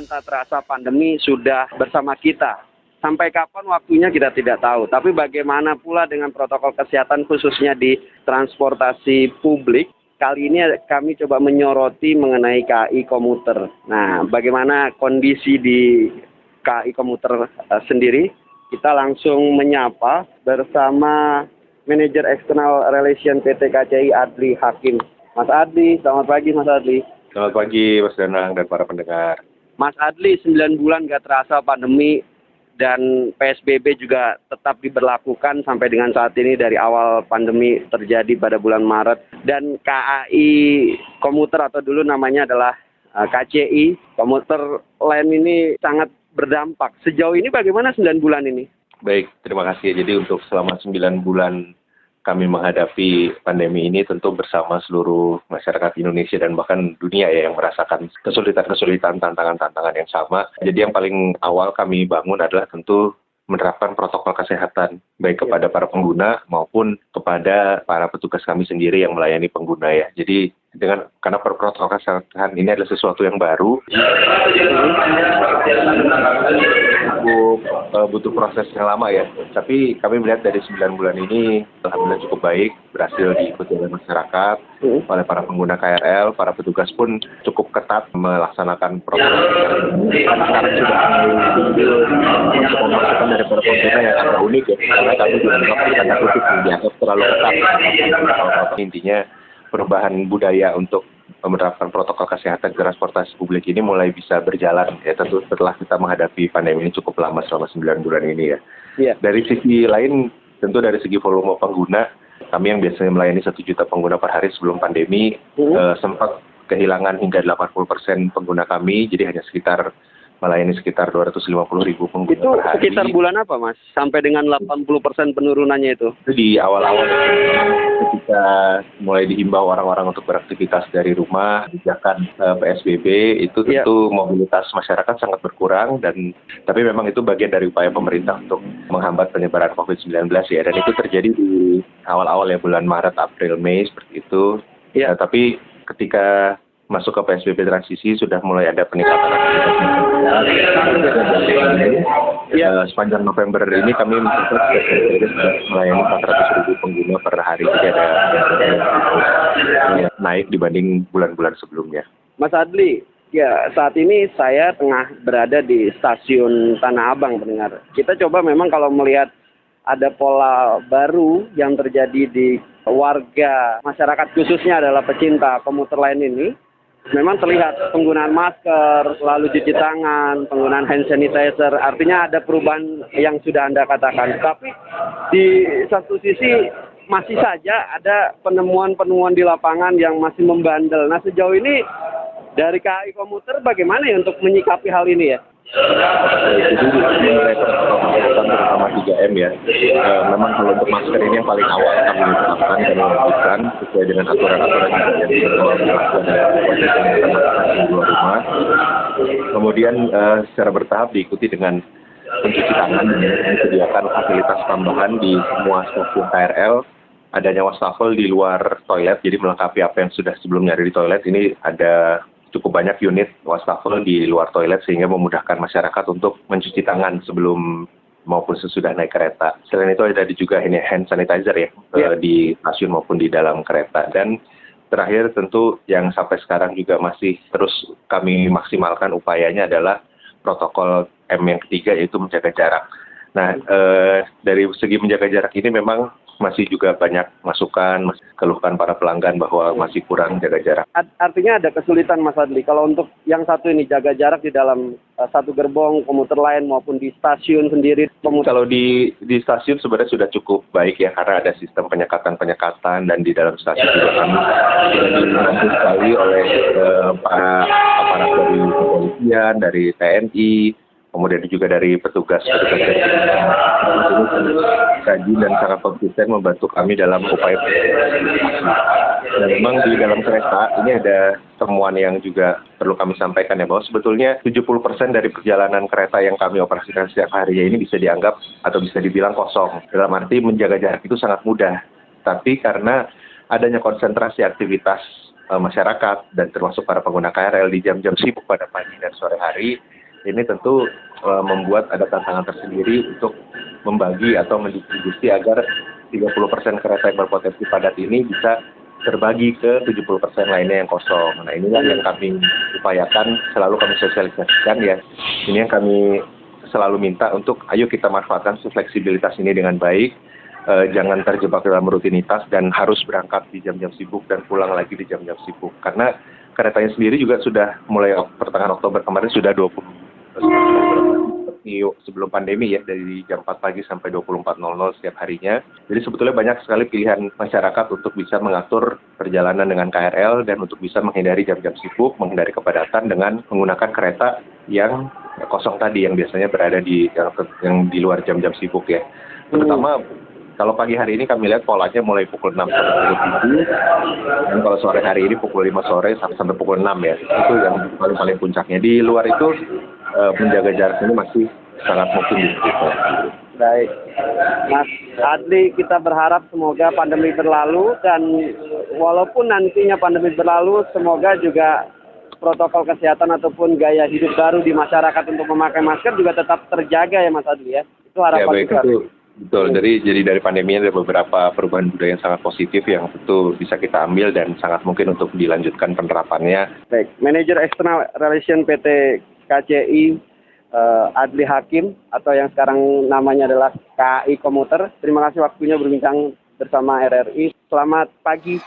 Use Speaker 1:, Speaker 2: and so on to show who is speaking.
Speaker 1: bulan tak terasa pandemi sudah bersama kita. Sampai kapan waktunya kita tidak tahu. Tapi bagaimana pula dengan protokol kesehatan khususnya di transportasi publik. Kali ini kami coba menyoroti mengenai KAI Komuter. Nah, bagaimana kondisi di KAI Komuter sendiri? Kita langsung menyapa bersama Manajer External Relation PT KCI Adli Hakim. Mas Adli, selamat pagi Mas Adli.
Speaker 2: Selamat pagi Mas Danang dan para pendengar.
Speaker 1: Mas Adli, 9 bulan gak terasa pandemi dan PSBB juga tetap diberlakukan sampai dengan saat ini dari awal pandemi terjadi pada bulan Maret. Dan KAI Komuter atau dulu namanya adalah KCI Komuter Line ini sangat berdampak. Sejauh ini bagaimana 9 bulan ini?
Speaker 2: Baik, terima kasih. Jadi untuk selama 9 bulan kami menghadapi pandemi ini tentu bersama seluruh masyarakat Indonesia dan bahkan dunia ya yang merasakan kesulitan-kesulitan, tantangan-tantangan yang sama. Jadi yang paling awal kami bangun adalah tentu menerapkan protokol kesehatan baik kepada para pengguna maupun kepada para petugas kami sendiri yang melayani pengguna ya. Jadi karena protokol kesehatan ini adalah sesuatu yang baru, butuh proses yang lama ya. Tapi kami melihat dari 9 bulan ini alhamdulillah cukup baik, berhasil diikuti oleh masyarakat, oleh para pengguna KRL, para petugas pun cukup ketat melaksanakan protokol. Sekarang sudah masukan dari para pengguna yang agak unik ya, karena kami juga tanda kutip dianggap terlalu ketat. Intinya perubahan budaya untuk menerapkan protokol kesehatan di transportasi publik ini mulai bisa berjalan ya, tentu setelah kita menghadapi pandemi ini cukup lama selama 9 bulan ini ya. Yeah. Dari sisi lain, tentu dari segi volume pengguna, kami yang biasanya melayani 1 juta pengguna per hari sebelum pandemi sempat kehilangan hingga 80% pengguna kami, jadi hanya melayani sekitar 250.000 pengguna
Speaker 1: itu
Speaker 2: per hari. Itu
Speaker 1: sekitar bulan apa Mas? Sampai dengan 80% penurunannya itu?
Speaker 2: Itu di awal-awal ketika mulai dihimbau orang-orang untuk beraktivitas dari rumah, kebijakan PSBB, itu tentu mobilitas masyarakat sangat berkurang, tapi memang itu bagian dari upaya pemerintah untuk menghambat penyebaran COVID-19 ya, dan itu terjadi di awal-awal ya, bulan Maret, April, Mei, seperti itu. Ya. Tapi ketika masuk ke PSBB transisi sudah mulai ada peningkatan aktivitas sepanjang November ini kami melayani 400.000 pengguna per hari, jadi ada naik dibanding bulan-bulan sebelumnya.
Speaker 1: Mas Adli, ya saat ini saya tengah berada di stasiun Tanah Abang pendengar. Kita coba memang kalau melihat ada pola baru yang terjadi di warga masyarakat khususnya adalah pecinta komuter lain ini. Memang terlihat penggunaan masker, lalu cuci tangan, penggunaan hand sanitizer, artinya ada perubahan yang sudah Anda katakan. Tapi di satu sisi masih saja ada penemuan-penemuan di lapangan yang masih membandel. Nah sejauh ini dari KAI Komuter bagaimana ya untuk menyikapi hal ini ya?
Speaker 2: Jadi mengenai protokol kesehatan terutama 3M ya, memang kalau untuk masker ini yang paling awal kami tetapkan dan melakukan sesuai dengan aturan-aturan yang dilakukan di luar rumah. Kemudian secara bertahap diikuti dengan pencuci tangan dan disediakan fasilitas tambahan di semua stasiun KRL. Adanya wastafel di luar toilet, jadi melengkapi apa yang sudah sebelumnya ada di toilet. Ini ada cukup banyak unit wastafel di luar toilet sehingga memudahkan masyarakat untuk mencuci tangan sebelum maupun sesudah naik kereta. Selain itu ada juga ini hand sanitizer ya, di stasiun maupun di dalam kereta. Dan terakhir tentu yang sampai sekarang juga masih terus kami maksimalkan upayanya adalah protokol M yang ketiga, yaitu menjaga jarak. Nah, dari segi menjaga jarak ini memang masih juga banyak masukan, keluhan para pelanggan bahwa masih kurang jaga jarak.
Speaker 1: Artinya ada kesulitan Mas Adli. Kalau untuk yang satu ini jaga jarak di dalam satu gerbong komuter lain maupun di stasiun sendiri.
Speaker 2: Kalau di stasiun sebenarnya sudah cukup baik ya, karena ada sistem penyekatan dan di dalam stasiun juga kami sudah dibantu sekali oleh para aparat dari kepolisian, dari TNI, kemudian juga dari petugas dari kaji dan sangat konsisten membantu kami dalam upaya. Dan memang di dalam kereta ini ada temuan yang juga perlu kami sampaikan ya, bahwa sebetulnya 70% dari perjalanan kereta yang kami operasikan setiap harinya ini bisa dianggap atau bisa dibilang kosong. Dalam arti menjaga jarak itu sangat mudah, tapi karena adanya konsentrasi aktivitas masyarakat dan termasuk para pengguna KRL di jam-jam sibuk pada pagi dan sore hari, ini tentu membuat ada tantangan tersendiri untuk membagi atau mendistribusi agar 30% kereta yang berpotensi padat ini bisa terbagi ke 70% lainnya yang kosong. Nah, inilah yang kami upayakan, selalu kami sosialisasikan ya. Ini yang kami selalu minta untuk ayo kita manfaatkan fleksibilitas ini dengan baik. Jangan terjebak dalam rutinitas dan harus berangkat di jam-jam sibuk dan pulang lagi di jam-jam sibuk. Karena keretanya sendiri juga sudah mulai pertengahan Oktober kemarin sudah 20 sebelum pandemi ya, dari jam 4 pagi sampai 24.00 setiap harinya. Jadi sebetulnya banyak sekali pilihan masyarakat untuk bisa mengatur perjalanan dengan KRL dan untuk bisa menghindari jam-jam sibuk, menghindari kepadatan dengan menggunakan kereta yang kosong tadi, yang biasanya berada di yang di luar jam-jam sibuk ya. Terutama kalau pagi hari ini kami lihat polanya mulai pukul 6 sampai pukul 7, dan kalau sore hari ini pukul 5 sore sampai pukul 6 ya. Itu yang paling puncaknya. Di luar itu menjaga jarak ini masih sangat mungkin gitu.
Speaker 1: Baik, Mas Adli, kita berharap semoga pandemi berlalu, dan walaupun nantinya pandemi berlalu, semoga juga protokol kesehatan ataupun gaya hidup baru di masyarakat untuk memakai masker juga tetap terjaga ya Mas Adli ya. Itu harapan
Speaker 2: Ya,
Speaker 1: kita.
Speaker 2: Betul, jadi dari pandemi ada beberapa perubahan budaya yang sangat positif yang tentu bisa kita ambil dan sangat mungkin untuk dilanjutkan penerapannya.
Speaker 1: Baik, Manajer External Relation PT KCI Adli Hakim, atau yang sekarang namanya adalah KAI Komuter. Terima kasih waktunya berbincang bersama RRI. Selamat pagi.